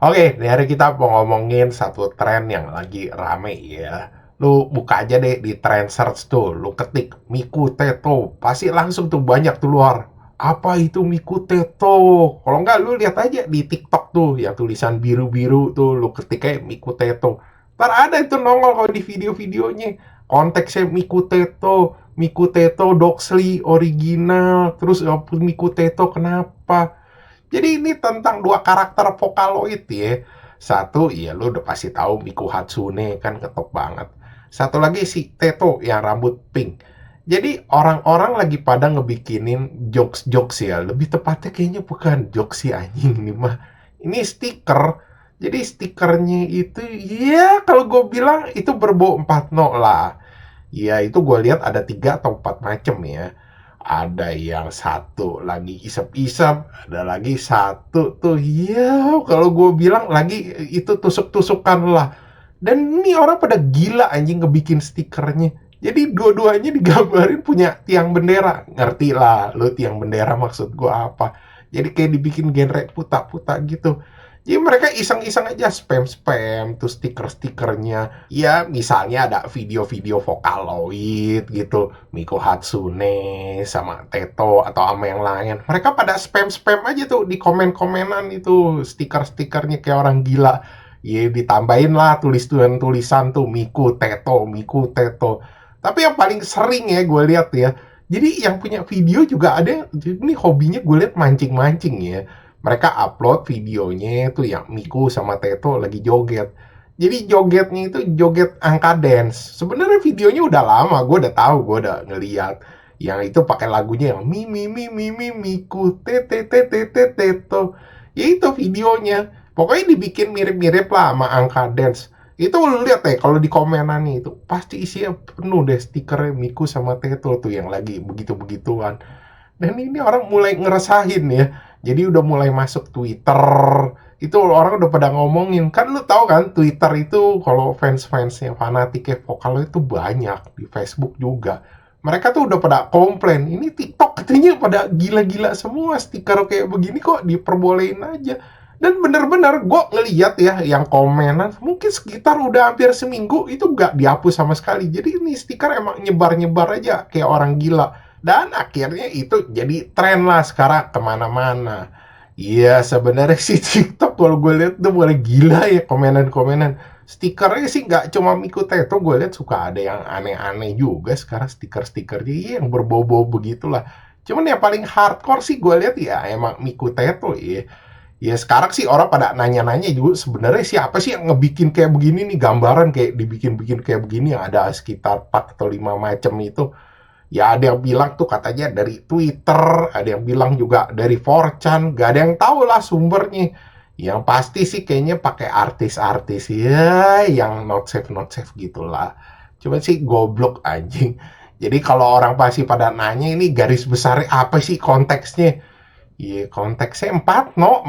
Oke, dari kita mau ngomongin satu tren yang lagi rame ya. Lu buka aja deh di trend search tuh, lu ketik Miku Teto, pasti langsung tuh banyak keluar. Apa itu Miku Teto? Kalau enggak lu lihat aja di TikTok tuh, yang tulisan biru-biru tuh, lu ketik aja Miku Teto. Ntar ada itu nongol kalau di video-videonya. Konteksnya Miku Teto, Miku Teto Doxley original, terus Miku Teto kenapa? Jadi ini tentang dua karakter Vocaloid ya. Satu, ya lu udah pasti tahu Miku Hatsune kan ketok banget. Satu lagi si Teto yang rambut pink. Jadi orang-orang lagi pada ngebikinin jokes-jokes ya. Lebih tepatnya kayaknya bukan jokes si anjing ini mah. Ini stiker. Jadi stikernya itu ya kalau gue bilang itu berbau 4 no lah. Ya itu gue lihat ada 3 atau 4 macam ya. Ada yang satu lagi isep-isep, ada lagi satu tuh ya kalau gue bilang lagi itu tusuk-tusukan lah. Dan ini orang pada gila anjing ngebikin stikernya. Jadi dua-duanya digambarin punya tiang bendera. Ngerti lah lu tiang bendera maksud gue apa. Jadi kayak dibikin genre puta-puta gitu. Jadi mereka iseng-iseng aja spam-spam tuh stiker-stikernya. Ya misalnya ada video-video Vocaloid gitu, Miko Hatsune sama Teto atau sama yang lain. Mereka pada spam-spam aja tuh di komen-komenan itu stiker-stikernya kayak orang gila. Ya ditambahin lah tulisan-tulisan tuh Miku Teto, Miku Teto. Tapi yang paling sering ya gue lihat ya. Jadi yang punya video juga ada, ini hobinya gue lihat mancing-mancing ya. Mereka upload videonya itu yang Miku sama Teto lagi joget. Jadi jogetnya itu joget angka dance. Sebenarnya videonya udah lama, gue udah tahu, gue udah ngeliat. Yang itu pakai lagunya yang mi Miku Tete Tete Tete Teto. Ya itu videonya. Pokoknya dibikin mirip-mirip lah sama angka dance. Itu lu lihat deh kalau di komenannya itu pasti isinya penuh deh stikernya Miku sama Teto tuh yang lagi begitu-begituan. Dan ini orang mulai ngeresahin ya. Jadi udah mulai masuk Twitter. Itu orang udah pada ngomongin. Kan lu tahu kan Twitter itu kalau fans-fansnya fanatiknya vokal itu banyak. Di Facebook juga. Mereka tuh udah pada komplain. Ini TikTok katanya pada gila-gila semua. Stiker kayak begini kok diperbolehin aja. Dan bener-bener gue ngeliat ya yang komenan mungkin sekitar udah hampir seminggu itu gak dihapus sama sekali. Jadi ini stiker emang nyebar-nyebar aja kayak orang gila. Dan akhirnya itu jadi tren lah sekarang kemana-mana. Iya sebenarnya sih TikTok kalau gue lihat tuh boleh gila ya komenan-komenan. Stikernya sih nggak cuma Miku Teto, gue lihat suka ada yang aneh-aneh juga sekarang stiker-stikernya iya, yang berbau-bau begitulah. Cuman yang paling hardcore sih gue lihat ya emang Miku Teto ya. Ya sekarang sih orang pada nanya-nanya juga sebenarnya siapa sih yang ngebikin kayak begini nih gambaran kayak dibikin-bikin kayak begini yang ada sekitar 4 atau 5 macam itu. Ya ada yang bilang tuh katanya dari Twitter, ada yang bilang juga dari 4chan, gak ada yang tahu lah sumbernya. Yang pasti sih kayaknya pakai artis-artis ya yang not safe gitulah. Cuma sih goblok anjing. Jadi kalau orang pasti pada nanya ini garis besarnya apa sih konteksnya? Iya, konteksnya 4 no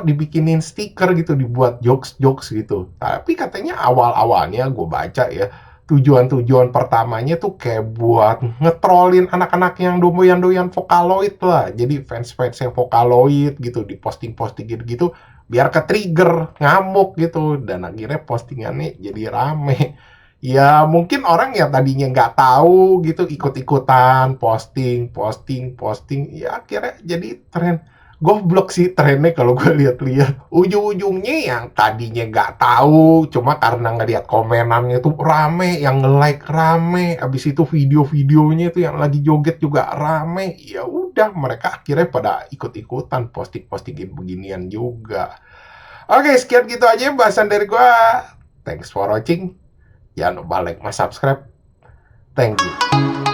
dibikinin stiker gitu, dibuat jokes-jokes gitu. Tapi katanya awal-awalnya gue baca ya, tujuan-tujuan pertamanya tuh kayak buat ngetrolin anak-anak yang doyan-doyan Vocaloid lah. Jadi fans-fans yang Vocaloid gitu, di posting-posting gitu-gitu, biar ke-trigger, ngamuk gitu. Dan akhirnya postingannya jadi rame. Ya mungkin orang yang tadinya nggak tahu gitu ikut-ikutan posting, posting, posting. Ya akhirnya jadi tren. Goblok sih trennya kalau gue lihat-lihat. Ujung-ujungnya yang tadinya nggak tahu, cuma karena ngeliat komenannya tuh rame, yang nge-like rame, abis itu video-videonya tuh yang lagi joget juga rame. Ya udah, mereka akhirnya pada ikut-ikutan posting-postingin beginian juga. Oke, sekian gitu aja bahasan dari gue. Thanks for watching. Jangan lupa like, subscribe. Thank you.